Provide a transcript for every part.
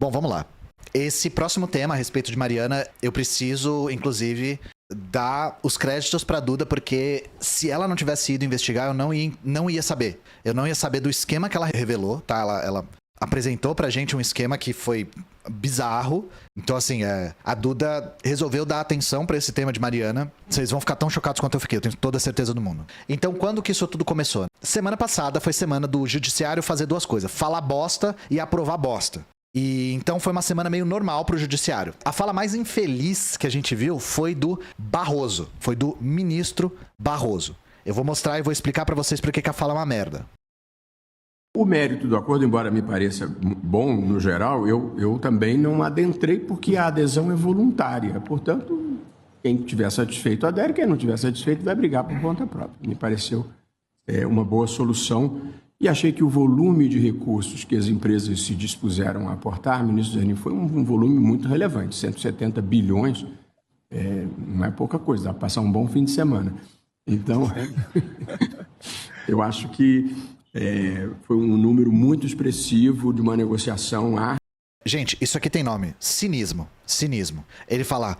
Bom, vamos lá. Esse próximo tema a respeito de Mariana, eu preciso, inclusive, dar os créditos pra Duda, porque se ela não tivesse ido investigar, eu não ia saber. Eu não ia saber do esquema que ela revelou, tá? Ela apresentou pra gente um esquema que foi bizarro. Então, assim, a Duda resolveu dar atenção pra esse tema de Mariana. Vocês vão ficar tão chocados quanto eu fiquei, eu tenho toda a certeza do mundo. Então, quando que isso tudo começou? Semana passada foi semana do judiciário fazer duas coisas: falar bosta e aprovar bosta. E então foi uma semana meio normal pro judiciário. A fala mais infeliz que a gente viu foi do Barroso. Foi do ministro Barroso. Eu vou mostrar e vou explicar pra vocês por que a fala é uma merda. O mérito do acordo, embora me pareça bom no geral, eu também não adentrei porque a adesão é voluntária. Portanto, quem estiver satisfeito adere, quem não estiver satisfeito vai brigar por conta própria. Me pareceu uma boa solução e achei que o volume de recursos que as empresas se dispuseram a aportar, ministro Zanin, foi um volume muito relevante. 170 bilhões não é pouca coisa, dá para passar um bom fim de semana. Então, eu acho que foi um número muito expressivo de uma negociação. Gente, isso aqui tem nome: cinismo. Cinismo. Ele fala: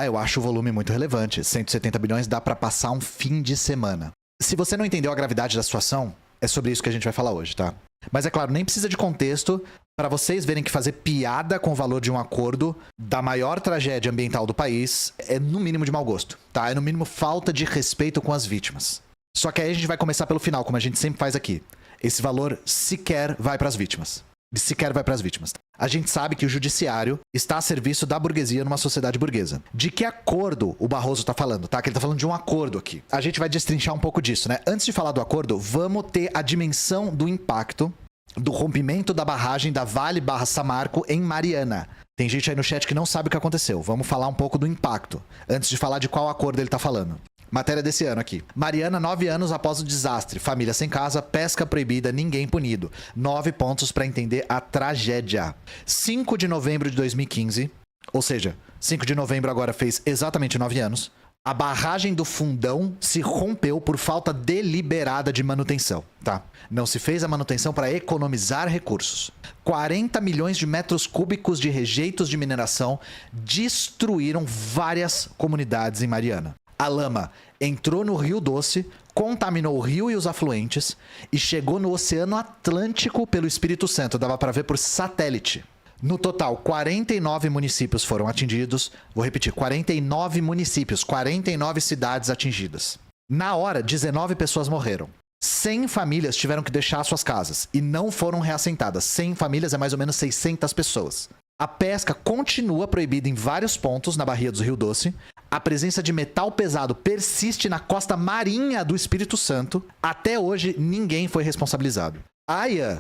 eu acho o volume muito relevante. 170 bilhões dá pra passar um fim de semana. Se você não entendeu a gravidade da situação, é sobre isso que a gente vai falar hoje, tá? Mas é claro, nem precisa de contexto para vocês verem que fazer piada com o valor de um acordo da maior tragédia ambiental do país é no mínimo de mau gosto, tá? É no mínimo falta de respeito com as vítimas. Só que aí a gente vai começar pelo final, como a gente sempre faz aqui. Esse valor sequer vai para as vítimas. Sequer vai para as vítimas. A gente sabe que o judiciário está a serviço da burguesia numa sociedade burguesa. De que acordo o Barroso tá falando, tá? Que ele tá falando de um acordo aqui. A gente vai destrinchar um pouco disso, né? Antes de falar do acordo, vamos ter a dimensão do impacto do rompimento da barragem da Vale/Samarco em Mariana. Tem gente aí no chat que não sabe o que aconteceu. Vamos falar um pouco do impacto, antes de falar de qual acordo ele tá falando. Matéria desse ano aqui. Mariana, 9 anos após o desastre. Família sem casa, pesca proibida, ninguém punido. 9 pontos para entender a tragédia. 5 de novembro de 2015, ou seja, 5 de novembro agora fez exatamente 9 anos, a barragem do Fundão se rompeu por falta deliberada de manutenção, tá? Não se fez a manutenção para economizar recursos. 40 milhões de metros cúbicos de rejeitos de mineração destruíram várias comunidades em Mariana. A lama entrou no Rio Doce, contaminou o rio e os afluentes e chegou no Oceano Atlântico pelo Espírito Santo. Dava para ver por satélite. No total, 49 municípios foram atingidos. Vou repetir, 49 municípios, 49 cidades atingidas. Na hora, 19 pessoas morreram. 100 famílias tiveram que deixar suas casas e não foram reassentadas. 100 famílias é mais ou menos 600 pessoas. A pesca continua proibida em vários pontos na Baía do Rio Doce. A presença de metal pesado persiste na costa marinha do Espírito Santo. Até hoje, ninguém foi responsabilizado.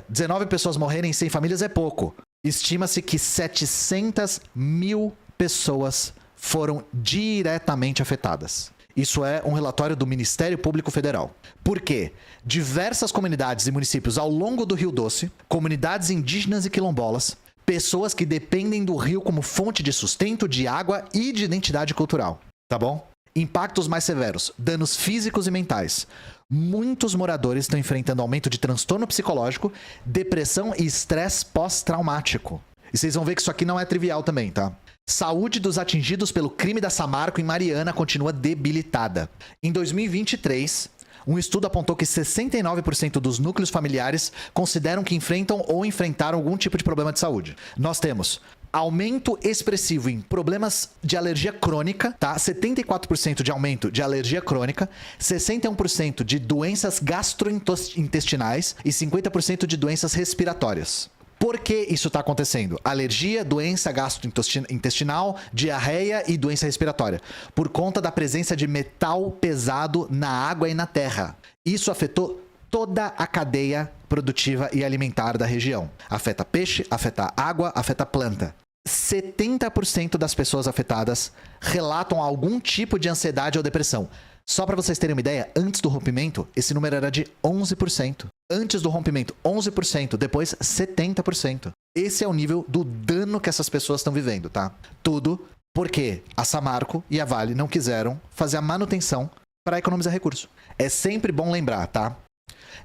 19 pessoas morrerem em 100 famílias é pouco. Estima-se que 700 mil pessoas foram diretamente afetadas. Isso é um relatório do Ministério Público Federal. Por quê? Diversas comunidades e municípios ao longo do Rio Doce, comunidades indígenas e quilombolas, pessoas que dependem do rio como fonte de sustento, de água e de identidade cultural, tá bom? Impactos mais severos, danos físicos e mentais. Muitos moradores estão enfrentando aumento de transtorno psicológico, depressão e estresse pós-traumático. E vocês vão ver que isso aqui não é trivial também, tá? Saúde dos atingidos pelo crime da Samarco em Mariana continua debilitada. Em 2023... um estudo apontou que 69% dos núcleos familiares consideram que enfrentam ou enfrentaram algum tipo de problema de saúde. Nós temos aumento expressivo em problemas de alergia crônica, tá? 74% de aumento de alergia crônica, 61% de doenças gastrointestinais e 50% de doenças respiratórias. Por que isso está acontecendo? Alergia, doença gastrointestinal, diarreia e doença respiratória. Por conta da presença de metal pesado na água e na terra. Isso afetou toda a cadeia produtiva e alimentar da região. Afeta peixe, afeta água, afeta planta. 70% das pessoas afetadas relatam algum tipo de ansiedade ou depressão. Só para vocês terem uma ideia, antes do rompimento, esse número era de 11%. Antes do rompimento, 11%. Depois, 70%. Esse é o nível do dano que essas pessoas estão vivendo, tá? Tudo porque a Samarco e a Vale não quiseram fazer a manutenção para economizar recursos. É sempre bom lembrar, tá?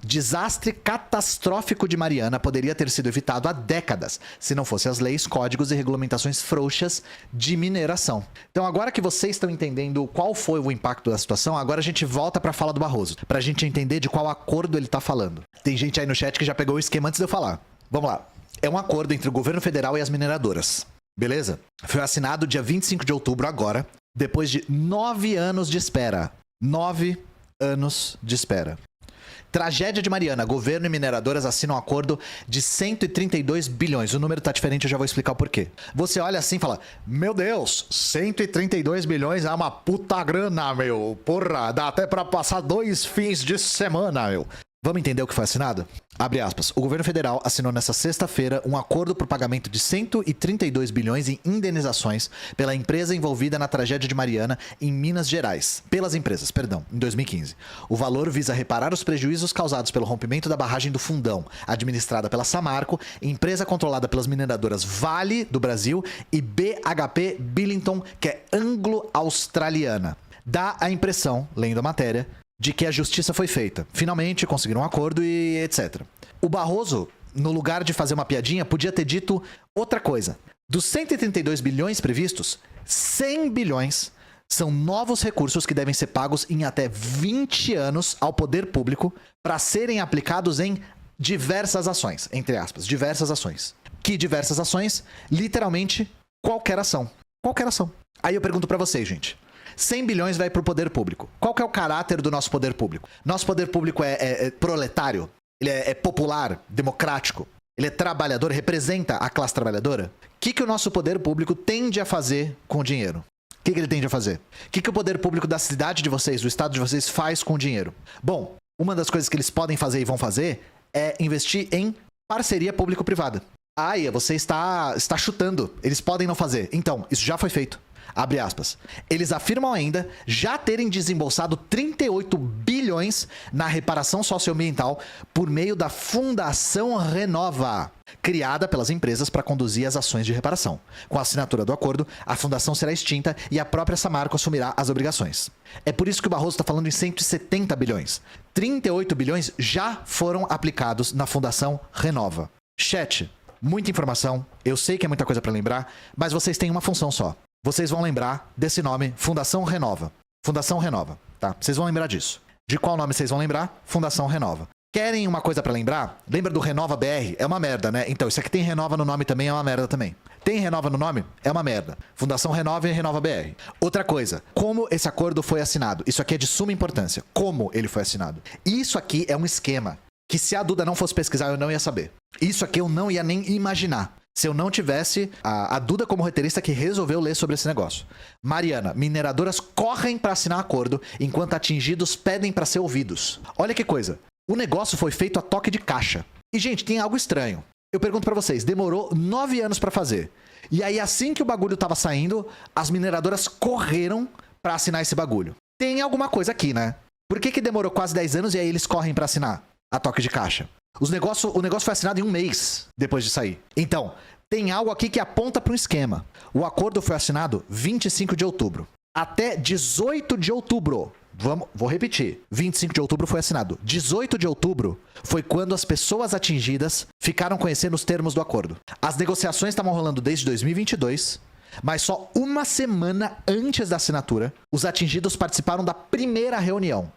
Desastre catastrófico de Mariana poderia ter sido evitado há décadas, se não fossem as leis, códigos e regulamentações frouxas de mineração. Então, agora que vocês estão entendendo qual foi o impacto da situação, agora a gente volta para a fala do Barroso, para a gente entender de qual acordo ele está falando. Tem gente aí no chat que já pegou o esquema antes de eu falar. Vamos lá. É um acordo entre o governo federal e as mineradoras. Beleza? Foi assinado dia 25 de outubro agora, depois de 9 anos de espera. 9 anos de espera. Tragédia de Mariana. Governo e mineradoras assinam um acordo de 132 bilhões. O número tá diferente, eu já vou explicar o porquê. Você olha assim e fala, meu Deus, 132 bilhões é uma puta grana, meu. Porra, dá até pra passar 2 fins de semana, meu. Vamos entender o que foi assinado? Abre aspas. O governo federal assinou nesta sexta-feira um acordo por pagamento de 132 bilhões em indenizações pela empresa envolvida na tragédia de Mariana em Minas Gerais. Pelas empresas, perdão, em 2015. O valor visa reparar os prejuízos causados pelo rompimento da barragem do Fundão, administrada pela Samarco, empresa controlada pelas mineradoras Vale do Brasil e BHP Billiton, que é anglo-australiana. Dá a impressão, lendo a matéria, de que a justiça foi feita. Finalmente conseguiram um acordo e etc. O Barroso, no lugar de fazer uma piadinha, podia ter dito outra coisa. Dos 132 bilhões previstos, 100 bilhões são novos recursos que devem ser pagos em até 20 anos ao poder público para serem aplicados em diversas ações, entre aspas, diversas ações. Que diversas ações? Literalmente, qualquer ação. Qualquer ação. Aí eu pergunto para vocês, gente. 100 bilhões vai para o poder público. Qual que é o caráter do nosso poder público? Nosso poder público é proletário? Ele é popular, democrático? Ele é trabalhador, representa a classe trabalhadora? O que o nosso poder público tende a fazer com o dinheiro? O que ele tende a fazer? O que o poder público da cidade de vocês, do estado de vocês, faz com o dinheiro? Bom, uma das coisas que eles podem fazer e vão fazer é investir em parceria público-privada. Você está chutando. Eles podem não fazer. Então, isso já foi feito. Abre aspas. Eles afirmam ainda já terem desembolsado 38 bilhões na reparação socioambiental por meio da Fundação Renova, criada pelas empresas para conduzir as ações de reparação. Com a assinatura do acordo, a fundação será extinta e a própria Samarco assumirá as obrigações. É por isso que o Barroso está falando em 170 bilhões. 38 bilhões já foram aplicados na Fundação Renova. Chat, muita informação, eu sei que é muita coisa para lembrar, mas vocês têm uma função só. Vocês vão lembrar desse nome, Fundação Renova. Fundação Renova, tá? Vocês vão lembrar disso. De qual nome vocês vão lembrar? Fundação Renova. Querem uma coisa pra lembrar? Lembra do Renova BR? É uma merda, né? Então, isso aqui tem Renova no nome também, é uma merda também. Tem Renova no nome? É uma merda. Fundação Renova e Renova BR. Outra coisa, como esse acordo foi assinado? Isso aqui é de suma importância. Como ele foi assinado? Isso aqui é um esquema que se a Duda não fosse pesquisar, eu não ia saber. Isso aqui eu não ia nem imaginar. Se eu não tivesse a Duda como roteirista que resolveu ler sobre esse negócio. Mariana, mineradoras correm para assinar acordo, enquanto atingidos pedem para ser ouvidos. Olha que coisa. O negócio foi feito a toque de caixa. E, gente, tem algo estranho. Eu pergunto para vocês, demorou 9 anos para fazer. E aí, assim que o bagulho tava saindo, as mineradoras correram para assinar esse bagulho. Tem alguma coisa aqui, né? Por que demorou quase 10 anos e aí eles correm para assinar a toque de caixa? O negócio foi assinado em 1 mês depois de sair. Então, tem algo aqui que aponta para um esquema. O acordo foi assinado 25 de outubro. Até 18 de outubro. Vou repetir. 25 de outubro foi assinado. 18 de outubro foi quando as pessoas atingidas ficaram conhecendo os termos do acordo. As negociações estavam rolando desde 2022, mas só uma semana antes da assinatura, os atingidos participaram da primeira reunião.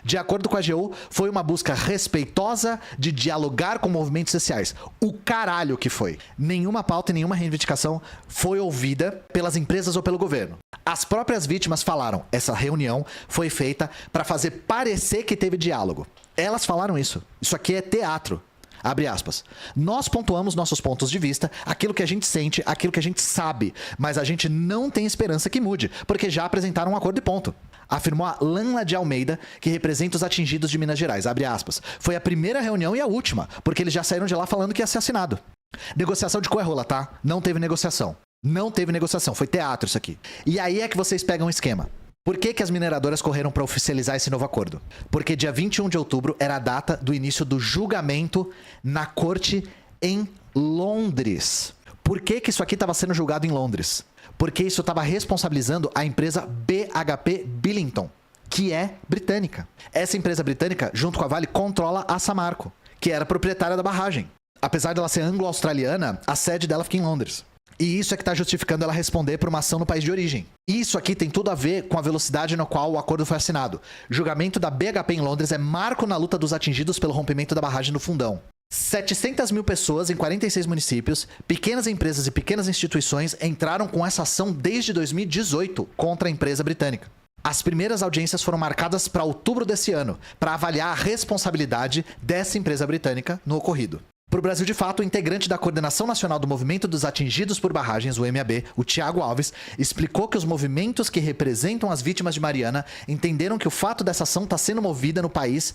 De acordo com a AGU, foi uma busca respeitosa de dialogar com movimentos sociais. O caralho que foi. Nenhuma pauta e nenhuma reivindicação foi ouvida pelas empresas ou pelo governo. As próprias vítimas falaram, essa reunião foi feita para fazer parecer que teve diálogo. Elas falaram isso. Isso aqui é teatro. Abre aspas. Nós pontuamos nossos pontos de vista, aquilo que a gente sente, aquilo que a gente sabe, mas a gente não tem esperança que mude, porque já apresentaram um acordo e ponto. Afirmou a Lanla de Almeida, que representa os atingidos de Minas Gerais. Abre aspas. Foi a primeira reunião e a última, porque eles já saíram de lá falando que ia ser assinado. Negociação de coerrola, tá? Não teve negociação. Não teve negociação, foi teatro isso aqui. E aí é que vocês pegam o esquema. Por que as mineradoras correram para oficializar esse novo acordo? Porque dia 21 de outubro era a data do início do julgamento na corte em Londres. Por que isso aqui estava sendo julgado em Londres? Porque isso estava responsabilizando a empresa BHP Billiton, que é britânica. Essa empresa britânica, junto com a Vale, controla a Samarco, que era proprietária da barragem. Apesar dela ser anglo-australiana, a sede dela fica em Londres. E isso é que está justificando ela responder por uma ação no país de origem. Isso aqui tem tudo a ver com a velocidade na qual o acordo foi assinado. Julgamento da BHP em Londres é marco na luta dos atingidos pelo rompimento da barragem do Fundão. 700 mil pessoas em 46 municípios, pequenas empresas e pequenas instituições entraram com essa ação desde 2018 contra a empresa britânica. As primeiras audiências foram marcadas para outubro desse ano, para avaliar a responsabilidade dessa empresa britânica no ocorrido. Para o Brasil de Fato, o integrante da Coordenação Nacional do Movimento dos Atingidos por Barragens, o MAB, o Thiago Alves, explicou que os movimentos que representam as vítimas de Mariana entenderam que o fato dessa ação estar sendo movida no país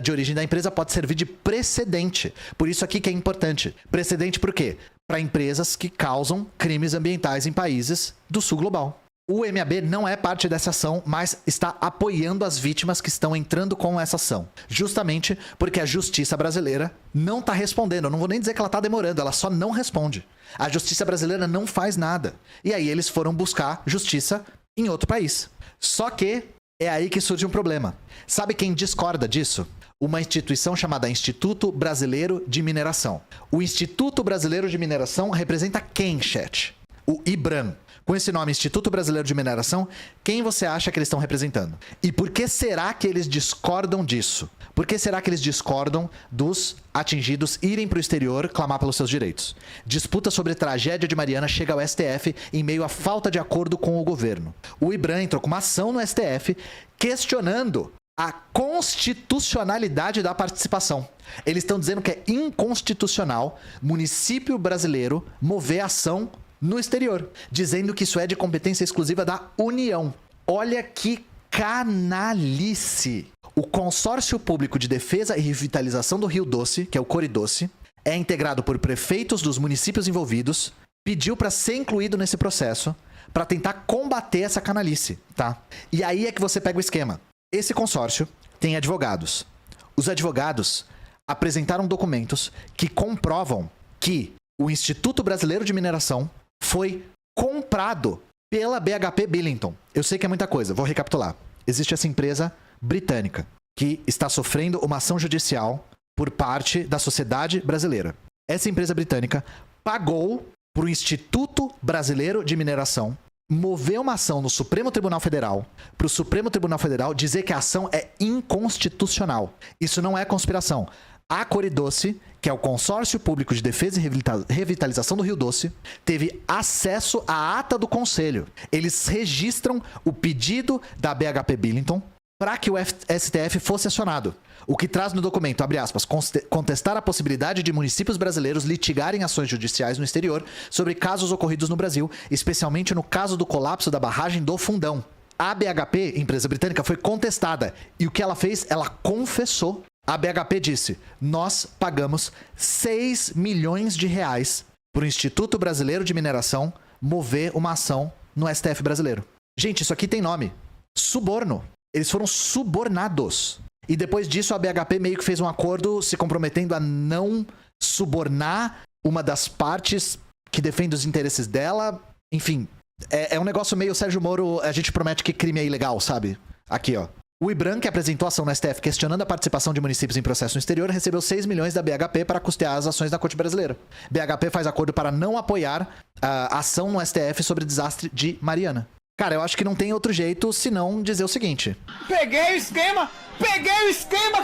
de origem da empresa pode servir de precedente. Por isso aqui que é importante. Precedente por quê? Para empresas que causam crimes ambientais em países do sul global. O MAB não é parte dessa ação, mas está apoiando as vítimas que estão entrando com essa ação. Justamente porque a justiça brasileira não está respondendo. Eu não vou nem dizer que ela está demorando, ela só não responde. A justiça brasileira não faz nada. E aí eles foram buscar justiça em outro país. Só que é aí que surge um problema. Sabe quem discorda disso? Uma instituição chamada Instituto Brasileiro de Mineração. O Instituto Brasileiro de Mineração representa quem, chat? O IBRAM. Com esse nome, Instituto Brasileiro de Mineração, quem você acha que eles estão representando? E por que será que eles discordam disso? Por que será que eles discordam dos atingidos irem para o exterior clamar pelos seus direitos? Disputa sobre a tragédia de Mariana chega ao STF em meio à falta de acordo com o governo. O IBRAM entrou com uma ação no STF questionando a constitucionalidade da participação. Eles estão dizendo que é inconstitucional município brasileiro mover ação no exterior, dizendo que isso é de competência exclusiva da União. Olha que canalice! O Consórcio Público de Defesa e Revitalização do Rio Doce, que é o Coridoce, é integrado por prefeitos dos municípios envolvidos, pediu para ser incluído nesse processo para tentar combater essa canalice, tá? E aí é que você pega o esquema. Esse consórcio tem advogados. Os advogados apresentaram documentos que comprovam que o Instituto Brasileiro de Mineração foi comprado pela BHP Billiton. Eu sei que é muita coisa, vou recapitular. Existe essa empresa britânica que está sofrendo uma ação judicial por parte da sociedade brasileira. Essa empresa britânica pagou para o Instituto Brasileiro de Mineração mover uma ação no Supremo Tribunal Federal, para o Supremo Tribunal Federal dizer que a ação é inconstitucional. Isso não é conspiração. A Coridoce, que é o Consórcio Público de Defesa e Revitalização do Rio Doce, teve acesso à ata do Conselho. Eles registram o pedido da BHP Billiton para que o STF fosse acionado. O que traz no documento, abre aspas, contestar a possibilidade de municípios brasileiros litigarem ações judiciais no exterior sobre casos ocorridos no Brasil, especialmente no caso do colapso da barragem do Fundão. A BHP, empresa britânica, foi contestada e o que ela fez? Ela confessou. A BHP disse, nós pagamos 6 milhões de reais para o Instituto Brasileiro de Mineração mover uma ação no STF brasileiro. Gente, isso aqui tem nome. Suborno. Eles foram subornados. E depois disso, a BHP meio que fez um acordo se comprometendo a não subornar uma das partes que defende os interesses dela. Enfim, é um negócio meio Sérgio Moro, a gente promete que crime é ilegal, sabe? Aqui, ó. O IBRAM, que apresentou ação no STF questionando a participação de municípios em processo no exterior, recebeu 6 milhões da BHP para custear as ações da Corte Brasileira. BHP faz acordo para não apoiar a ação no STF sobre o desastre de Mariana. Cara, eu acho que não tem outro jeito senão dizer o seguinte. Peguei o esquema,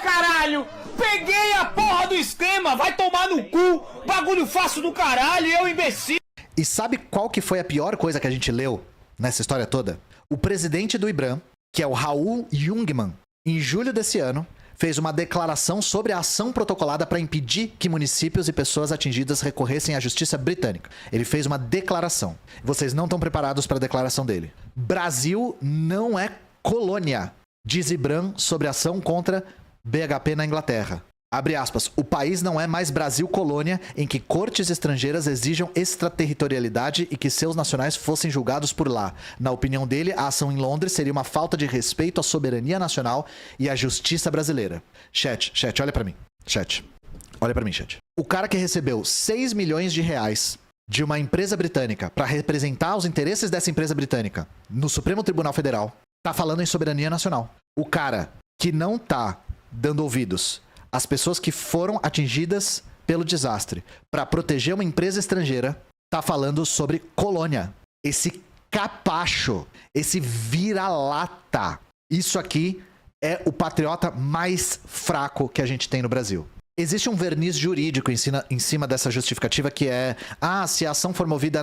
caralho! Peguei a porra do esquema! Vai tomar no cu! Bagulho fácil do caralho, eu imbecil! E sabe qual que foi a pior coisa que a gente leu nessa história toda? O presidente do IBRAM, que é o Raul Jungmann, em julho desse ano, fez uma declaração sobre a ação protocolada para impedir que municípios e pessoas atingidas recorressem à justiça britânica. Ele fez uma declaração. Vocês não estão preparados para a declaração dele. Brasil não é colônia, diz IBRAM sobre a ação contra BHP na Inglaterra. Abre aspas, o país não é mais Brasil colônia em que cortes estrangeiras exijam extraterritorialidade e que seus nacionais fossem julgados por lá. Na opinião dele, a ação em Londres seria uma falta de respeito à soberania nacional e à justiça brasileira. Chat, olha pra mim. Chat, olha pra mim, chat. O cara que recebeu 6 milhões de reais de uma empresa britânica para representar os interesses dessa empresa britânica no Supremo Tribunal Federal tá falando em soberania nacional. o cara que não tá dando ouvidos às pessoas que foram atingidas pelo desastre para proteger uma empresa estrangeira tá falando sobre colônia. Esse capacho, esse vira-lata. Isso aqui é o patriota mais fraco que a gente tem no Brasil. Existe um verniz jurídico em cima dessa justificativa que é: se a ação for movida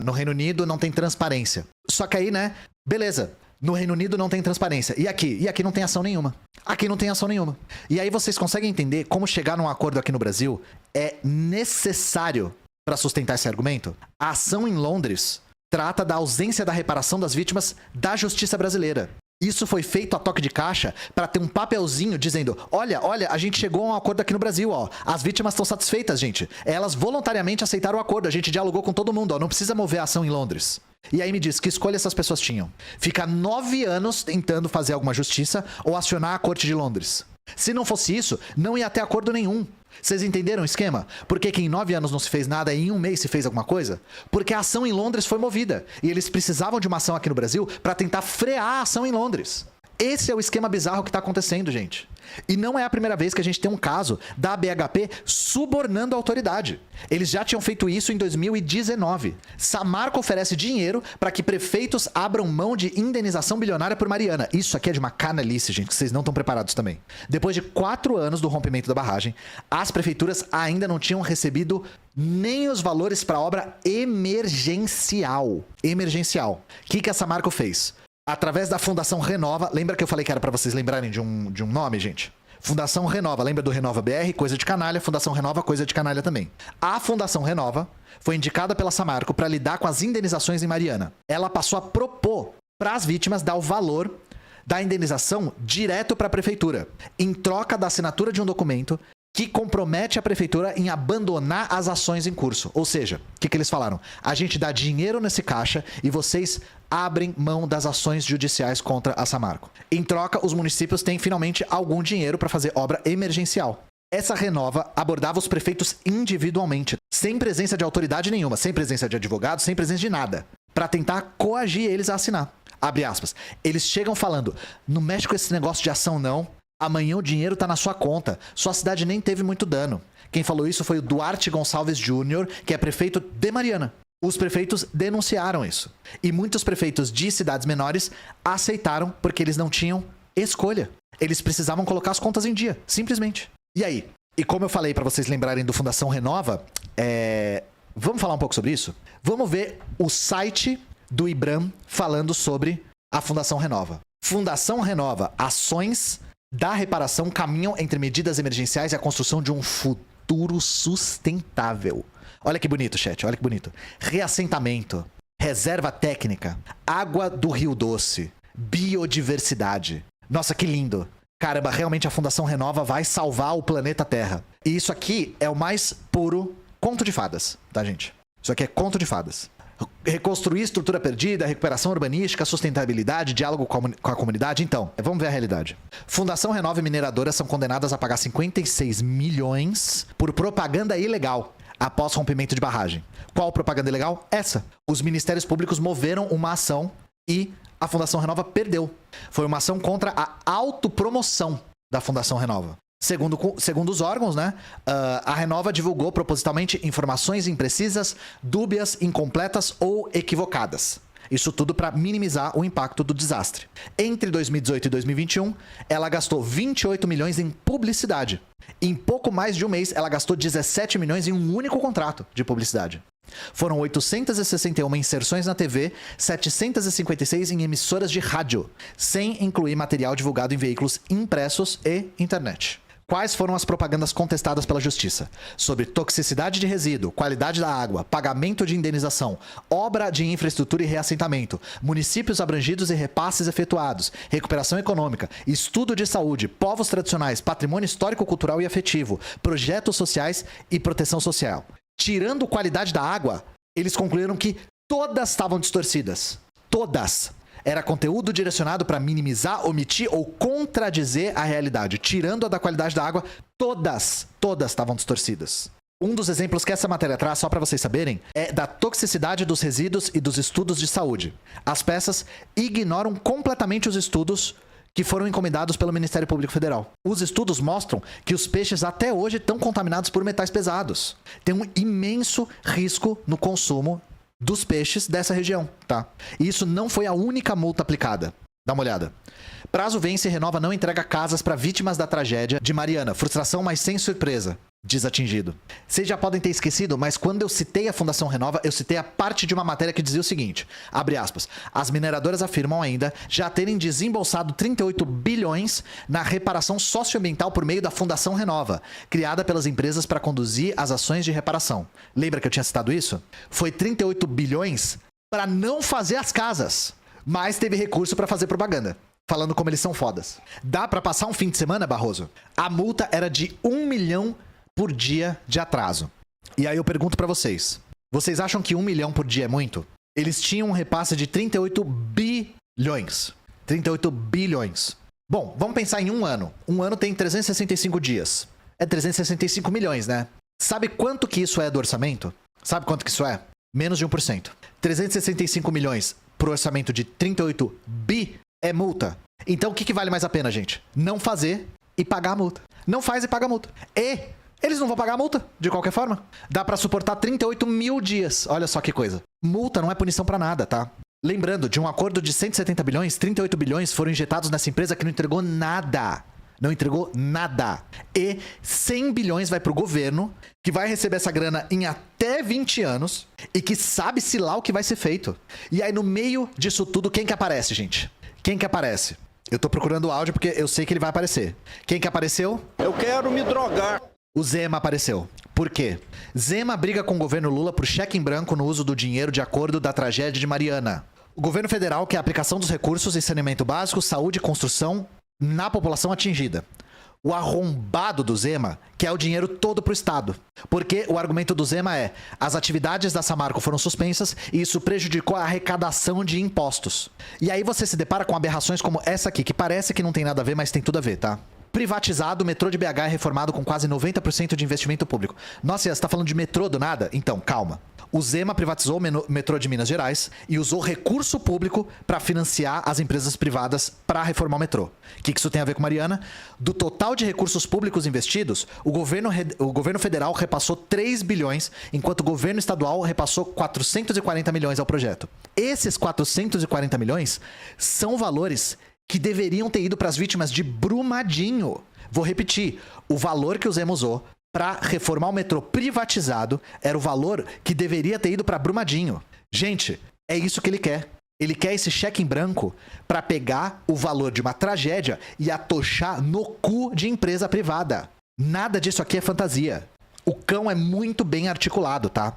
no Reino Unido, não tem transparência. Só que aí, né, beleza, no Reino Unido não tem transparência. E aqui? E aqui não tem ação nenhuma. Aqui não tem ação nenhuma. E aí vocês conseguem entender como chegar num acordo aqui no Brasil é necessário para sustentar esse argumento? A ação em Londres trata da ausência da reparação das vítimas da justiça brasileira. Isso foi feito a toque de caixa para ter um papelzinho dizendo: olha, a gente chegou a um acordo aqui no Brasil, ó. As vítimas estão satisfeitas, gente. Elas voluntariamente aceitaram o acordo, a gente dialogou com todo mundo, ó. Não precisa mover a ação em Londres. E aí me diz, que escolha essas pessoas tinham? Ficar 9 anos tentando fazer alguma justiça ou acionar a corte de Londres. Se não fosse isso, não ia ter acordo nenhum. Vocês entenderam o esquema? Por que em 9 anos não se fez nada e em 1 mês se fez alguma coisa? Porque a ação em Londres foi movida. E eles precisavam de uma ação aqui no Brasil para tentar frear a ação em Londres. Esse é o esquema bizarro que está acontecendo, gente. E não é a primeira vez que a gente tem um caso da BHP subornando a autoridade. Eles já tinham feito isso em 2019. Samarco oferece dinheiro para que prefeitos abram mão de indenização bilionária por Mariana. Isso aqui é de uma canalice, gente, que vocês não estão preparados também. Depois de 4 anos do rompimento da barragem, as prefeituras ainda não tinham recebido nem os valores para a obra emergencial. O que a Samarco fez? Através da Fundação Renova, lembra que eu falei que era para vocês lembrarem de um nome, gente? Fundação Renova, lembra do Renova BR? Coisa de canalha. Fundação Renova, coisa de canalha também. A Fundação Renova foi indicada pela Samarco para lidar com as indenizações em Mariana. Ela passou a propor para as vítimas dar o valor da indenização direto para a prefeitura, em troca da assinatura de um documento que compromete a prefeitura em abandonar as ações em curso. Ou seja, o que eles falaram? A gente dá dinheiro nesse caixa e vocês abrem mão das ações judiciais contra a Samarco. Em troca, os municípios têm finalmente algum dinheiro para fazer obra emergencial. Essa Renova abordava os prefeitos individualmente, sem presença de autoridade nenhuma, sem presença de advogado, sem presença de nada, para tentar coagir eles a assinar. Abre aspas. Eles chegam falando: não mexe com esse negócio de ação não. Amanhã o dinheiro tá na sua conta. Sua cidade nem teve muito dano. Quem falou isso foi o Duarte Gonçalves Júnior, que é prefeito de Mariana. Os prefeitos denunciaram isso. E muitos prefeitos de cidades menores aceitaram porque eles não tinham escolha. Eles precisavam colocar as contas em dia, simplesmente. E aí? E como eu falei para vocês lembrarem do Fundação Renova, vamos falar um pouco sobre isso? Vamos ver o site do IBRAM falando sobre a Fundação Renova. Fundação Renova, ações da reparação caminham entre medidas emergenciais e a construção de um futuro sustentável. Olha que bonito, chat, olha que bonito. Reassentamento, reserva técnica, água do Rio Doce, biodiversidade. Nossa, que lindo. Caramba, realmente a Fundação Renova vai salvar o planeta Terra. E isso aqui é o mais puro conto de fadas, tá, gente? Isso aqui é conto de fadas. Reconstruir estrutura perdida, recuperação urbanística, sustentabilidade, diálogo com a comunidade. Então, vamos ver a realidade. Fundação Renova e mineradoras são condenadas a pagar 56 milhões por propaganda ilegal após rompimento de barragem. Qual propaganda ilegal? Essa. Os ministérios públicos moveram uma ação e a Fundação Renova perdeu. Foi uma ação contra a autopromoção da Fundação Renova. Segundo os órgãos, né, a Renova divulgou propositalmente informações imprecisas, dúbias, incompletas ou equivocadas. Isso tudo para minimizar o impacto do desastre. Entre 2018 e 2021, ela gastou 28 milhões em publicidade. Em pouco mais de um mês, ela gastou 17 milhões em um único contrato de publicidade. Foram 861 inserções na TV, 756 em emissoras de rádio, sem incluir material divulgado em veículos impressos e internet. Quais foram as propagandas contestadas pela Justiça? Sobre toxicidade de resíduo, qualidade da água, pagamento de indenização, obra de infraestrutura e reassentamento, municípios abrangidos e repasses efetuados, recuperação econômica, estudo de saúde, povos tradicionais, patrimônio histórico, cultural e afetivo, projetos sociais e proteção social. Tirando qualidade da água, eles concluíram que todas estavam distorcidas. Todas. Era conteúdo direcionado para minimizar, omitir ou contradizer a realidade. Tirando a da qualidade da água, todas estavam distorcidas. Um dos exemplos que essa matéria traz, só para vocês saberem, é da toxicidade dos resíduos e dos estudos de saúde. As peças ignoram completamente os estudos que foram encomendados pelo Ministério Público Federal. Os estudos mostram que os peixes até hoje estão contaminados por metais pesados. Tem um imenso risco no consumo dos peixes dessa região, tá? E isso não foi a única multa aplicada. Dá uma olhada. Prazo vence e Renova não entrega casas para vítimas da tragédia de Mariana. Frustração, mas sem surpresa. Diz atingido. Vocês já podem ter esquecido, mas quando eu citei a Fundação Renova, eu citei a parte de uma matéria que dizia o seguinte, abre aspas, as mineradoras afirmam ainda já terem desembolsado 38 bilhões na reparação socioambiental por meio da Fundação Renova, criada pelas empresas para conduzir as ações de reparação. Lembra que eu tinha citado isso? Foi 38 bilhões para não fazer as casas, mas teve recurso para fazer propaganda. Falando como eles são fodas. Dá pra passar um fim de semana, Barroso? A multa era de 1 milhão por dia de atraso. E aí eu pergunto pra vocês. Vocês acham que 1 milhão por dia é muito? Eles tinham um repasse de 38 bilhões. 38 bilhões. Bom, vamos pensar em um ano. Um ano tem 365 dias. É 365 milhões, né? Sabe quanto que isso é do orçamento? Sabe quanto que isso é? Menos de 1%. 365 milhões pro orçamento de 38 bi é multa. Então o que vale mais a pena, gente? Não fazer e pagar a multa. Não faz e paga a multa. E eles não vão pagar a multa, de qualquer forma. Dá pra suportar 38 mil dias. Olha só que coisa. Multa não é punição pra nada, tá? Lembrando, de um acordo de 170 bilhões, 38 bilhões foram injetados nessa empresa que não entregou nada. Não entregou nada. E 100 bilhões vai pro governo, que vai receber essa grana em até 20 anos e que sabe-se lá o que vai ser feito. E aí, no meio disso tudo, quem que aparece, gente? Quem que aparece? Eu tô procurando o áudio porque eu sei que ele vai aparecer. Quem que apareceu? Eu quero me drogar. O Zema apareceu. Por quê? Zema briga com o governo Lula por cheque em branco no uso do dinheiro de acordo da tragédia de Mariana. O governo federal quer a aplicação dos recursos em saneamento básico, saúde e construção na população atingida. O arrombado do Zema quer o dinheiro todo pro Estado. Porque o argumento do Zema é: as atividades da Samarco foram suspensas e isso prejudicou a arrecadação de impostos. E aí você se depara com aberrações como essa aqui, que parece que não tem nada a ver, mas tem tudo a ver, tá? Privatizado, o metrô de BH é reformado com quase 90% de investimento público. Nossa, você tá falando de metrô do nada? Então, calma. O Zema privatizou o metrô de Minas Gerais e usou recurso público para financiar as empresas privadas para reformar o metrô. O que isso tem a ver com Mariana? Do total de recursos públicos investidos, o governo federal repassou 3 bilhões, enquanto o governo estadual repassou 440 milhões ao projeto. Esses 440 milhões são valores que deveriam ter ido para as vítimas de Brumadinho. Vou repetir, o valor que o Zema usou para reformar o metrô privatizado era o valor que deveria ter ido para Brumadinho. Gente, é isso que ele quer. Ele quer esse cheque em branco para pegar o valor de uma tragédia e atochar no cu de empresa privada. Nada disso aqui é fantasia. O cão é muito bem articulado, tá?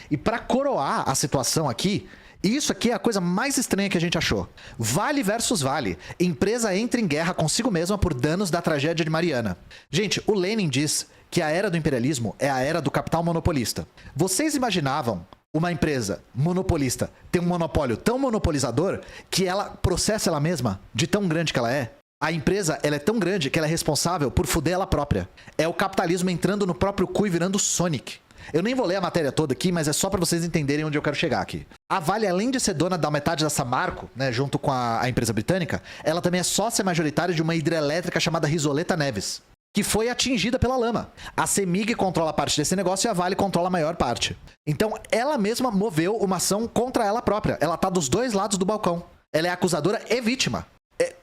E para coroar a situação aqui, isso aqui é a coisa mais estranha que a gente achou. Vale versus Vale. Empresa entra em guerra consigo mesma por danos da tragédia de Mariana. Gente, o Lenin diz que a era do imperialismo é a era do capital monopolista. Vocês imaginavam uma empresa monopolista ter um monopólio tão monopolizador que ela processa ela mesma de tão grande que ela é? A empresa, ela é tão grande que ela é responsável por fuder ela própria. É o capitalismo entrando no próprio cu e virando Sonic. Eu nem vou ler a matéria toda aqui, mas é só pra vocês entenderem onde eu quero chegar aqui. A Vale, além de ser dona da metade da Samarco, né, junto com a empresa britânica, ela também é sócia majoritária de uma hidrelétrica chamada Risoleta Neves, que foi atingida pela lama. A CEMIG controla parte desse negócio e a Vale controla a maior parte. Então, ela mesma moveu uma ação contra ela própria. Ela tá dos dois lados do balcão. Ela é acusadora e vítima.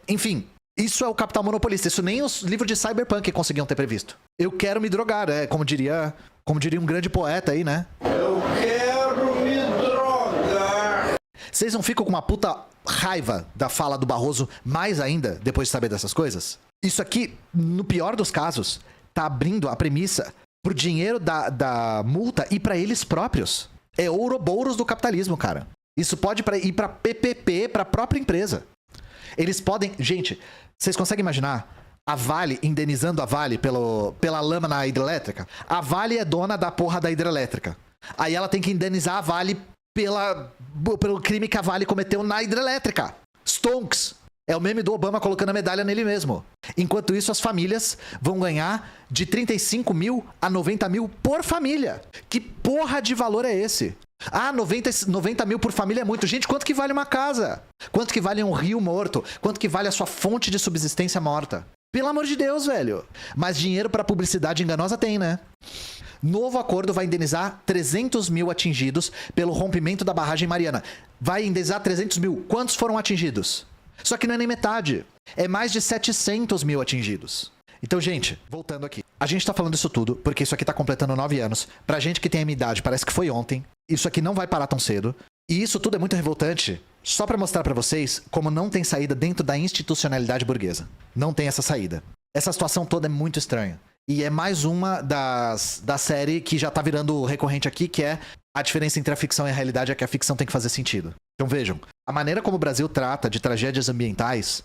Enfim, isso é o capital monopolista. Isso nem os livros de Cyberpunk conseguiam ter previsto. Eu quero me drogar, como diria um grande poeta aí, né? Eu quero me drogar. Vocês não ficam com uma puta raiva da fala do Barroso mais ainda, depois de saber dessas coisas? Isso aqui, no pior dos casos, tá abrindo a premissa pro dinheiro da multa ir pra eles próprios. É ouroboros do capitalismo, cara. Isso pode ir pra PPP, pra própria empresa. Eles podem... Gente, vocês conseguem imaginar a Vale indenizando a Vale pela lama na hidrelétrica? A Vale é dona da porra da hidrelétrica. Aí ela tem que indenizar a Vale pelo crime que a Vale cometeu na hidrelétrica. Stonks. É o meme do Obama colocando a medalha nele mesmo. Enquanto isso, as famílias vão ganhar de 35 mil a 90 mil por família. Que porra de valor é esse? Ah, 90 mil por família é muito. Gente, quanto que vale uma casa? Quanto que vale um rio morto? Quanto que vale a sua fonte de subsistência morta? Pelo amor de Deus, velho. Mas dinheiro pra publicidade enganosa tem, né? Novo acordo vai indenizar 300 mil atingidos pelo rompimento da barragem Mariana. Vai indenizar 300 mil. Quantos foram atingidos? Só que não é nem metade. É mais de 700 mil atingidos. Então, gente, voltando aqui. A gente tá falando isso tudo porque isso aqui tá completando 9 anos. Pra gente que tem a minha idade, parece que foi ontem. Isso aqui não vai parar tão cedo. E isso tudo é muito revoltante. Só pra mostrar pra vocês como não tem saída dentro da institucionalidade burguesa. Não tem essa saída. Essa situação toda é muito estranha. E é mais uma da série que já tá virando recorrente aqui, que é a diferença entre a ficção e a realidade é que a ficção tem que fazer sentido. Então vejam, a maneira como o Brasil trata de tragédias ambientais,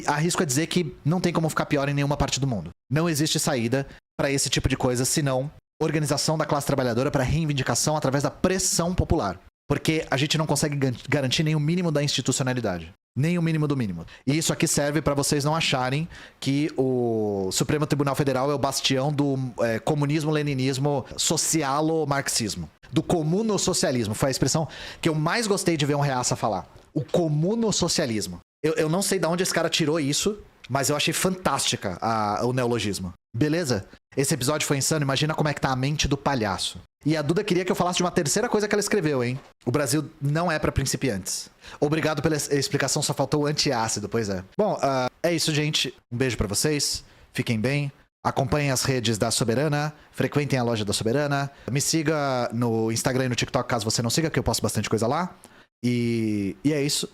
arrisco a dizer que não tem como ficar pior em nenhuma parte do mundo. Não existe saída pra esse tipo de coisa, senão organização da classe trabalhadora para reivindicação através da pressão popular. Porque a gente não consegue garantir nem o mínimo da institucionalidade. Nem o mínimo do mínimo. E isso aqui serve para vocês não acharem que o Supremo Tribunal Federal é o bastião do comunismo, leninismo, socialo-marxismo. Do comuno-socialismo. Foi a expressão que eu mais gostei de ver um reaça falar. O comuno-socialismo. Eu não sei de onde esse cara tirou isso, mas eu achei fantástica o neologismo. Beleza? Esse episódio foi insano. Imagina como é que tá a mente do palhaço. E a Duda queria que eu falasse de uma terceira coisa que ela escreveu, hein? O Brasil não é pra principiantes. Obrigado pela explicação, só faltou o antiácido, pois é. Bom, é isso, gente. Um beijo pra vocês. Fiquem bem. Acompanhem as redes da Soberana. Frequentem a loja da Soberana. Me siga no Instagram e no TikTok, caso você não siga, que eu posto bastante coisa lá. E é isso.